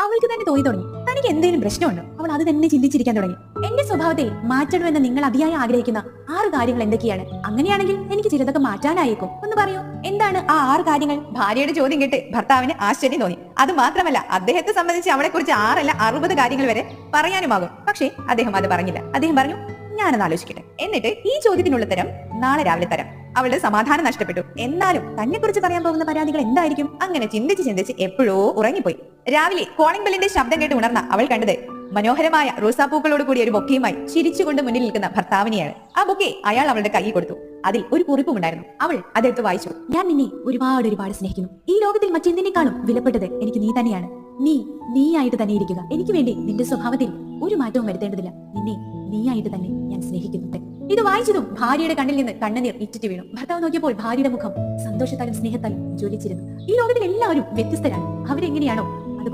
അവൾക്ക് തന്നെ തോന്നി തുടങ്ങി തനിക്ക് എന്തെങ്കിലും പ്രശ്നമുണ്ടോ. അവൾ അത് തന്നെ ചിന്തിച്ചിരിക്കാൻ തുടങ്ങി. എന്റെ സ്വഭാവത്തിൽ മാറ്റണമെന്ന് നിങ്ങൾ അതിയായി ആഗ്രഹിക്കുന്ന 6 കാര്യങ്ങൾ എന്തൊക്കെയാണ്? അങ്ങനെയാണെങ്കിൽ എനിക്ക് ചിലതൊക്കെ മാറ്റാനായേക്കും. ഒന്ന് പറയൂ, എന്താണ് ആ 6 കാര്യങ്ങൾ? ഭാര്യയുടെ ചോദ്യം കേട്ട് ഭർത്താവിന് ആശ്ചര്യം തോന്നി. അത് മാത്രമല്ല, അദ്ദേഹത്തെ സംബന്ധിച്ച് അവളെ കുറിച്ച് 6 അല്ല 60 കാര്യങ്ങൾ വരെ പറയാനുമാകും. പക്ഷേ അദ്ദേഹം അത് പറഞ്ഞില്ല. അദ്ദേഹം പറഞ്ഞു, ഞാനൊന്ന് ആലോചിക്കട്ടെ, എന്നിട്ട് ഈ ചോദ്യത്തിനുള്ള ഉത്തരം നാളെ രാവിലെ തരാം. അവളുടെ സമാധാനം നഷ്ടപ്പെട്ടു. എന്നാലും തന്നെ കുറിച്ച് പറയാൻ പോകുന്ന പരാതികൾ എന്തായിരിക്കും? അങ്ങനെ ചിന്തിച്ച് എപ്പോഴോ ഉറങ്ങിപ്പോയി. രാവിലെ കോളിംഗ് ബെല്ലിന്റെ ശബ്ദം കേട്ട് ഉണർന്ന അവൾ കണ്ടത് മനോഹരമായ റോസാപ്പൂക്കളോട് കൂടിയ ഒരു ബൊക്കെയുമായി ചിരിച്ചുകൊണ്ട് മുന്നിൽ നിൽക്കുന്ന ഭർത്താവിനെയാണ്. ആ ബൊക്കെ അയാൾ അവളുടെ കൈ കൊടുത്തു. അതിൽ ഒരു കുറിപ്പുമുണ്ടായിരുന്നു. അവൾ അതെടുത്ത് വായിച്ചു. ഞാൻ നിന്നെ ഒരുപാട് സ്നേഹിക്കുന്നു. ഈ ലോകത്തിൽ മറ്റെന്തിനേക്കാളും വിലപ്പെട്ടത് എനിക്ക് നീ തന്നെയാണ്. നീയായിട്ട് തന്നെ ഇരിക്കുക. എനിക്ക് വേണ്ടി നിന്റെ സ്വഭാവത്തിൽ ഒരു മാറ്റവും വരുത്തേണ്ടതില്ല. നിന്നെ നീയായിട്ട് തന്നെ ഞാൻ സ്നേഹിക്കുന്നുണ്ട്. ഇത് വായിച്ചതും ഭാര്യയുടെ കണ്ണിൽ നിന്ന് കണ്ണുനീർ ഇറ്റിറ്റ് വീണു. ഭർത്താവ് നോക്കിയപ്പോൾ ഭാര്യയുടെ മുഖം സന്തോഷത്താലും സ്നേഹത്താലും ജ്വലിച്ചിരുന്നു. ഈ ലോകത്തിൽ എല്ലാവരും വ്യത്യസ്തരാണ്. അവരെങ്ങനെയാണോ